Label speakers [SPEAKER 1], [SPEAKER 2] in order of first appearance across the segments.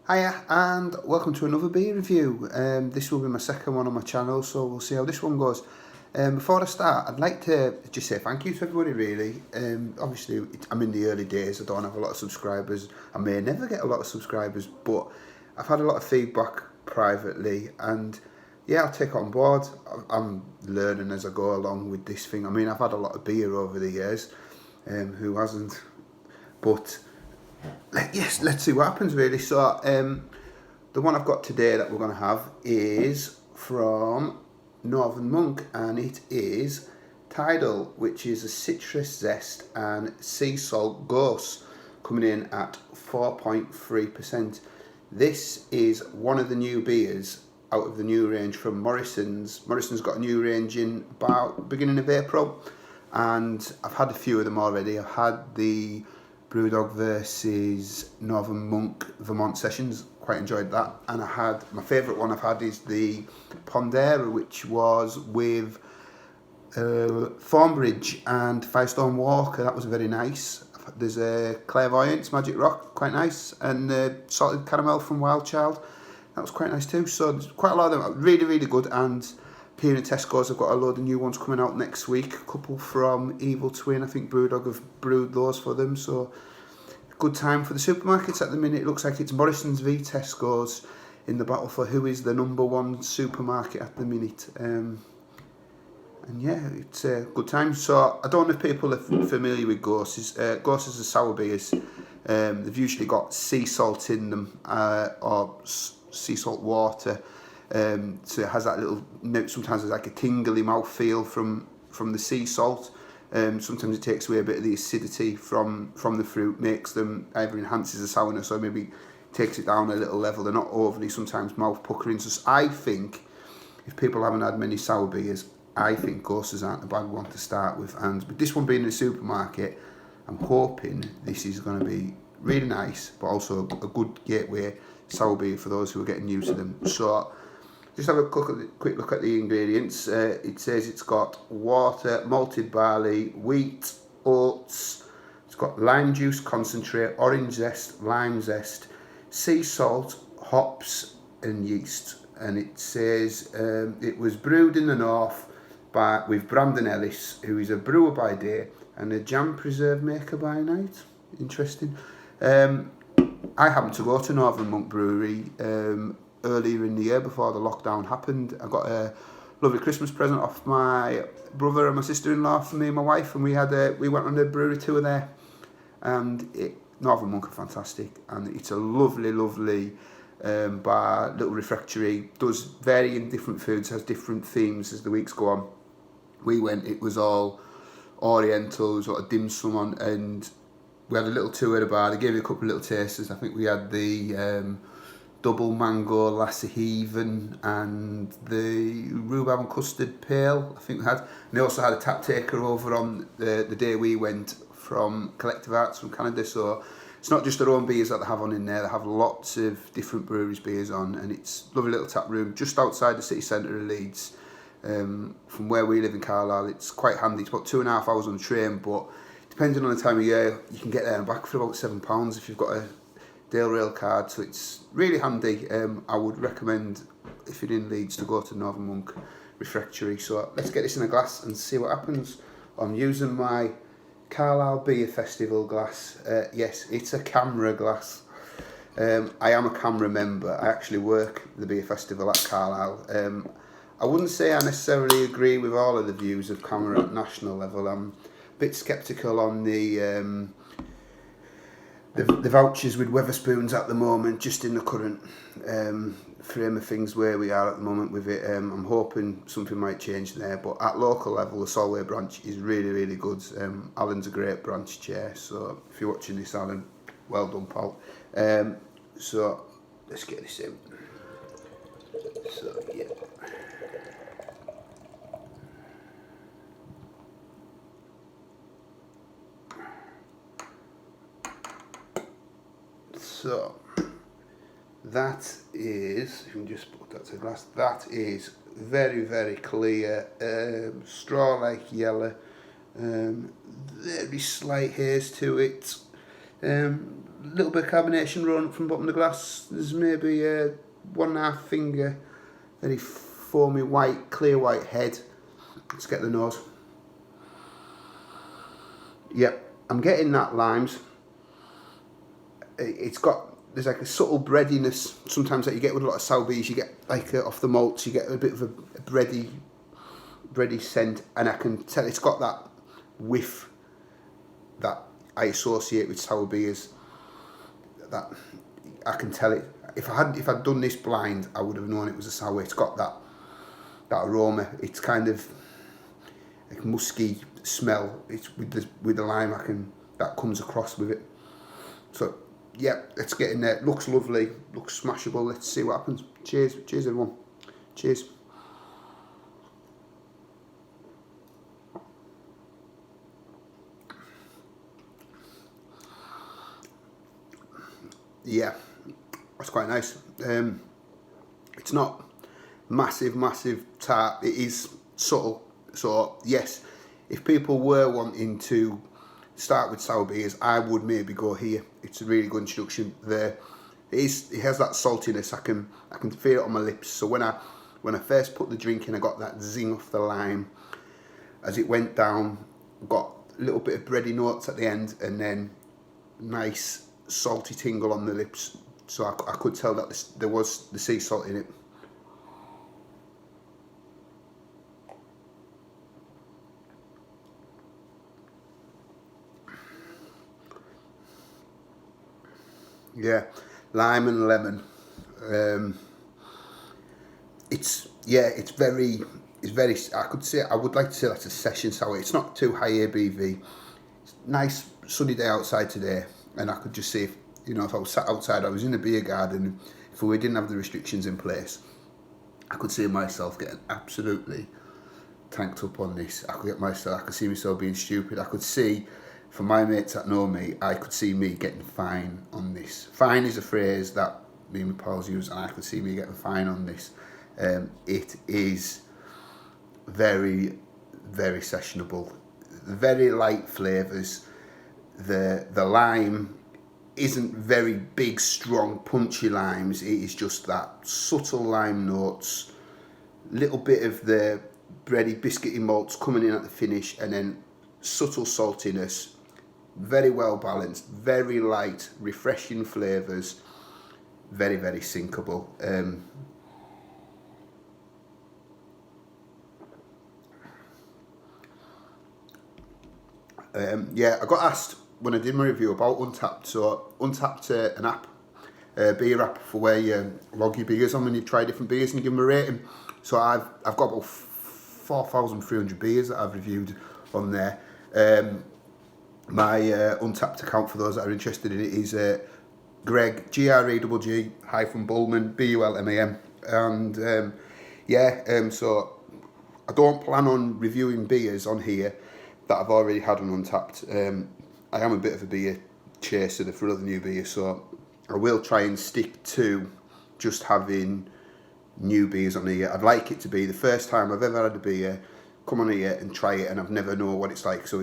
[SPEAKER 1] Hiya and welcome to another beer review. This will be my second one on my channel, so we'll see how this one goes. Before I start, I'd like to just say thank you to everybody really. Obviously I'm in the early days, I don't have a lot of subscribers, I may never get a lot of subscribers, but I've had a lot of feedback privately and yeah, I'll take it on board. I'm learning as I go along with this thing. I mean, I've had a lot of beer over the years, who hasn't, but yes, let's see what happens really. So the one I've got today that we're going to have is from Northern Monk, and it is Tidal, which is a citrus zest and sea salt gose, coming in at 4.3%. This is one of the new beers out of the new range from Morrison's. Morrison's got a new range in about beginning of April, and I've had a few of them already. I've had the Brewdog versus Northern Monk Vermont sessions, quite enjoyed that, and I had my favourite one I've had is the Pondera, which was with Thornbridge and Firestone Walker. That was very nice. There's a Clairvoyance Magic Rock, quite nice, and Salted Caramel from Wild Child, that was quite nice too. So there's quite a lot of them, really good. And here in Tesco's I've got a load of new ones coming out next week, a couple from Evil Twin. I think Brewdog have brewed those for them, so good time for the supermarkets at the minute. It looks like it's Morrison's v Tesco's in the battle for who is the number one supermarket at the minute. And yeah, it's a good time. So I don't know if people are familiar with goses. Goses are sour beers. They've usually got sea salt in them, or sea salt water. So it has that little, sometimes there's like a tingly mouthfeel from the sea salt. Sometimes it takes away a bit of the acidity from the fruit, makes them, either enhances the sourness or maybe takes it down a little level. They're not overly sometimes mouth puckering. So I think if people haven't had many sour beers, I think goses aren't a bad one to start with. And with this one being in the supermarket, I'm hoping this is going to be really nice, but also a good gateway sour beer for those who are getting used to them. So just have a quick look at the ingredients. It says it's got water, malted barley, wheat, oats. It's got lime juice concentrate, orange zest, lime zest, sea salt, hops and yeast. And it says it was brewed in the north with Brandon Ellis, who is a brewer by day and a jam preserve maker by night. Interesting. I happened to go to Northern Monk Brewery earlier in the year before the lockdown happened. I got a lovely Christmas present off my brother and my sister-in-law for me and my wife, and we went on a brewery tour there. And Northern Monk are fantastic, and it's a lovely bar, little refectory. Does vary in different foods, has different themes as the weeks go on. We went, it was all oriental, sort of dim sum on, and we had a little tour of the bar. They gave you a couple of little tasters. I think we had the double mango Lassaheven and the rhubarb and custard pale, I think we had. And they also had a tap taker over on the day we went from Collective Arts from Canada. So it's not just their own beers that they have on in there. They have lots of different breweries' beers on, and it's a lovely little tap room just outside the city centre of Leeds. From where we live in Carlisle, it's quite handy. It's about 2.5 hours on the train, but depending on the time of year, you can get there and back for about £7 if you've got a Dale Rail card, so it's really handy. I would recommend, if you're in Leeds, to go to Northern Monk Refectory. So let's get this in a glass and see what happens. I'm using my Carlisle Beer Festival glass. Yes, it's a camera glass. I am a camera member. I actually work the beer festival at Carlisle. I wouldn't say I necessarily agree with all of the views of camera at national level. I'm a bit sceptical on the vouchers with Wetherspoons at the moment, just in the current frame of things where we are at the moment with it. I'm hoping something might change there, but at local level, the Solway branch is really good. Alan's a great branch chair, so if you're watching this, Alan, well done, pal. So let's get this in. So yeah. So that is, if you can just put that to the glass, that is very clear, straw-like yellow, very slight haze to it, little bit of carbonation running up from the bottom of the glass. There's maybe 1.5 finger, very foamy white, clear white head. Let's get the nose. Yep, I'm getting that limes. There's like a subtle breadiness sometimes that you get with a lot of sour beers. You get like off the malts, you get a bit of a bready scent, and I can tell it's got that whiff that I associate with sour beers. That I can tell it. If I'd done this blind, I would have known it was a sour. It's got that aroma. It's kind of like musky smell. It's with the lime. That comes across with it. So yeah, let's get in there. Looks lovely. Looks smashable. Let's see what happens. Cheers, everyone. Cheers. Yeah, that's quite nice. It's not massive tart. It is subtle. So yes, if people were wanting to start with sour beers, I would maybe go here. It's a really good introduction. It has that saltiness. I can feel it on my lips. So when I first put the drink in, I got that zing off the lime. As it went down, got a little bit of bready notes at the end, and then nice salty tingle on the lips. So I could tell that there was the sea salt in it. Yeah, lime and lemon. It's very. I would like to say that's a session sour. It's not too high ABV. It's nice sunny day outside today, and I could just see if I was sat outside, I was in a beer garden, if we didn't have the restrictions in place, I could see myself getting absolutely tanked up on this. I could see myself being stupid. I could see, for my mates that know me, I could see me getting fine on this. Fine is a phrase that me and my pals use, and I could see me getting fine on this. It is very, very sessionable. Very light flavours. The lime isn't very big, strong, punchy limes. It is just that subtle lime notes, little bit of the bready, biscuity malts coming in at the finish, and then subtle saltiness. Very well balanced, very light, refreshing flavours. Very, very sinkable. Yeah, I got asked when I did my review about Untapped. So Untapped, an app, beer app for where you log your beers on when you try different beers and give them a rating. So I've got about 4,300 beers that I've reviewed on there. My Untapped account, for those that are interested in it, is Greg, GREGG -Bullman, BULMAN, and so I don't plan on reviewing beers on here that I've already had on Untapped. I am a bit of a beer chaser for other new beers, so I will try and stick to just having new beers on here. I'd like it to be the first time I've ever had a beer, come on here and try it, and I've never known what it's like, so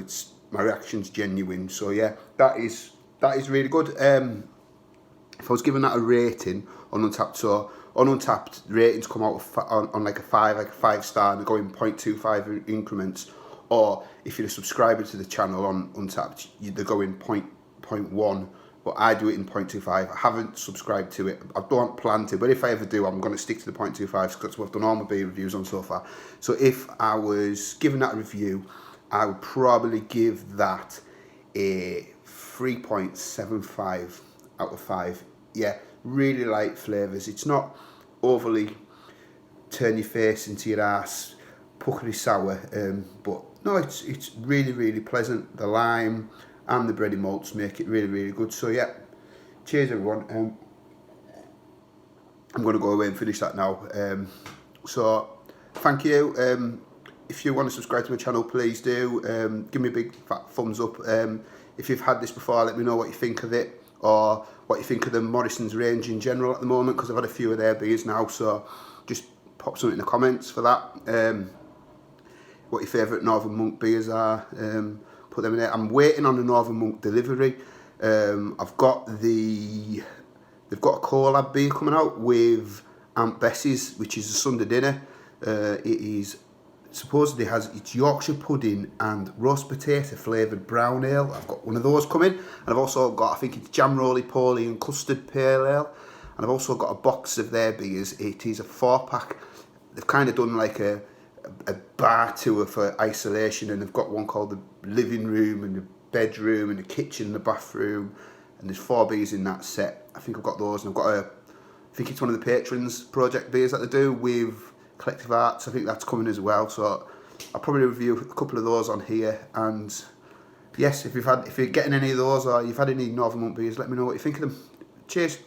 [SPEAKER 1] my reaction's genuine. So yeah, that is really good. If I was giving that a rating on Untapped, so on Untapped, ratings come out on like a 5-star, and they go in 0.25 increments. Or if you're a subscriber to the channel on Untapped, they go in 0.1, but I do it in 0.25. I haven't subscribed to it. I don't plan to, but if I ever do, I'm going to stick to the 0.25 because that's what I've done all my beer reviews on so far. So if I was giving that a review, I would probably give that a 3.75 out of 5. Yeah, really light flavours. It's not overly turn your face into your ass, puckery sour, but no, it's really, really pleasant. The lime and the bready malts make it really, really good. So yeah, cheers everyone. I'm going to go away and finish that now. So thank you. If you want to subscribe to my channel, please do. Give me a big fat thumbs up. If you've had this before, let me know what you think of it, or what you think of the Morrison's range in general at the moment, because I've had a few of their beers now. So just pop something in the comments for that. What your favourite Northern Monk beers are, put them in there. I'm waiting on a Northern Monk delivery. I've got they've got a collab beer coming out with Aunt Bessie's, which is a Sunday dinner. It is supposedly it's Yorkshire pudding and roast potato flavoured brown ale. I've got one of those coming, and I've also got, I think it's jam roly-poly and custard pale ale, and I've also got a box of their beers. It is a 4-pack. They've kind of done like a bar tour for isolation, and they've got one called the living room and the bedroom and the kitchen and the bathroom, and there's 4 beers in that set. I think I've got those, and I've got I think it's one of the patrons project beers that they do with Collective Arts. I think that's coming as well, so I'll probably review a couple of those on here. And yes, if you're getting any of those or you've had any Northern Monk beers, let me know what you think of them. Cheers.